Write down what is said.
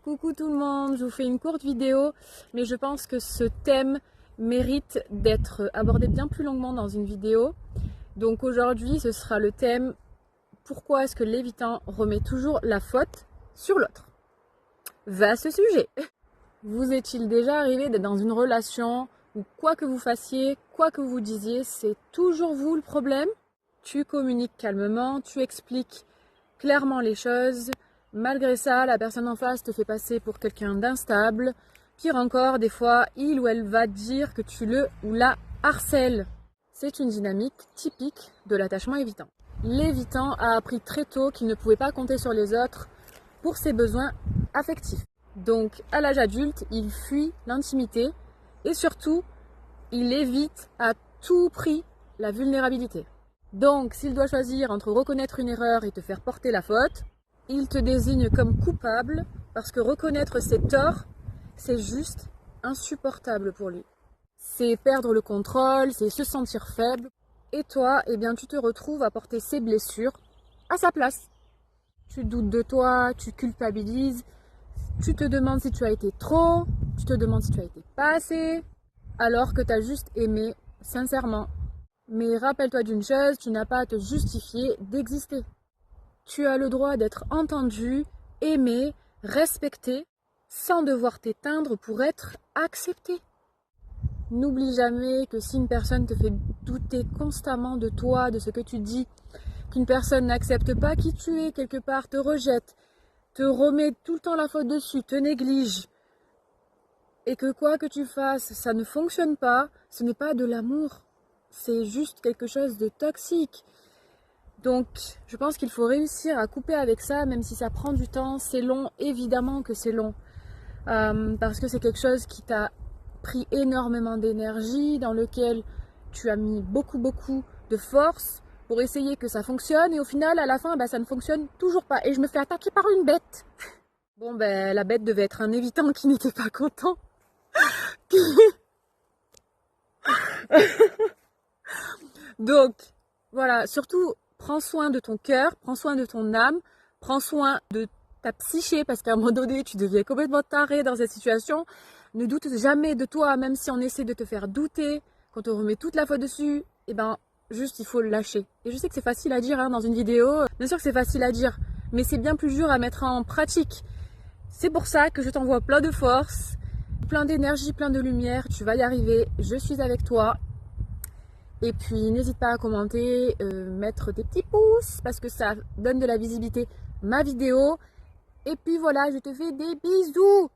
Coucou tout le monde, je vous fais une courte vidéo, mais je pense que ce thème mérite d'être abordé bien plus longuement dans une vidéo. Donc aujourd'hui, ce sera le thème « Pourquoi est-ce que l'évitant remet toujours la faute sur l'autre ?» Vaste sujet. Vous est-il déjà arrivé d'être dans une relation où quoi que vous fassiez, quoi que vous disiez, c'est toujours vous le problème? Tu communiques calmement, tu expliques clairement les choses. Malgré ça, la personne en face te fait passer pour quelqu'un d'instable. Pire encore, des fois, il ou elle va dire que tu le ou la harcèles. C'est une dynamique typique de l'attachement évitant. L'évitant a appris très tôt qu'il ne pouvait pas compter sur les autres pour ses besoins affectifs. Donc, à l'âge adulte, il fuit l'intimité et surtout, il évite à tout prix la vulnérabilité. Donc, s'il doit choisir entre reconnaître une erreur et te faire porter la faute, il te désigne comme coupable parce que reconnaître ses torts, c'est juste insupportable pour lui. C'est perdre le contrôle, c'est se sentir faible. Et toi, eh bien, tu te retrouves à porter ses blessures à sa place. Tu doutes de toi, tu culpabilises, tu te demandes si tu as été trop, tu te demandes si tu as été pas assez, alors que tu as juste aimé sincèrement. Mais rappelle-toi d'une chose, tu n'as pas à te justifier d'exister. Tu as le droit d'être entendu, aimé, respecté, sans devoir t'éteindre pour être accepté. N'oublie jamais que si une personne te fait douter constamment de toi, de ce que tu dis, qu'une personne n'accepte pas qui tu es quelque part, te rejette, te remet tout le temps la faute dessus, te néglige, et que quoi que tu fasses, ça ne fonctionne pas, ce n'est pas de l'amour, c'est juste quelque chose de toxique. Donc, je pense qu'il faut réussir à couper avec ça, même si ça prend du temps, c'est long, évidemment que c'est long. Parce que c'est quelque chose qui t'a pris énormément d'énergie, dans lequel tu as mis beaucoup de force pour essayer que ça fonctionne. Et au final, à la fin, ça ne fonctionne toujours pas. Et je me fais attaquer par une bête. Bon, la bête devait être un évitant qui n'était pas content. Donc, voilà, surtout, prends soin de ton cœur, prends soin de ton âme, prends soin de ta psyché, parce qu'à un moment donné, tu deviens complètement taré dans cette situation. Ne doute jamais de toi, même si on essaie de te faire douter, qu'on te remet toute la faute dessus, juste il faut le lâcher. Et je sais que c'est facile à dire dans une vidéo, bien sûr que c'est facile à dire, mais c'est bien plus dur à mettre en pratique. C'est pour ça que je t'envoie plein de force, plein d'énergie, plein de lumière, tu vas y arriver, je suis avec toi. Et puis n'hésite pas à commenter, mettre des petits pouces parce que ça donne de la visibilité ma vidéo. Et puis voilà, je te fais des bisous.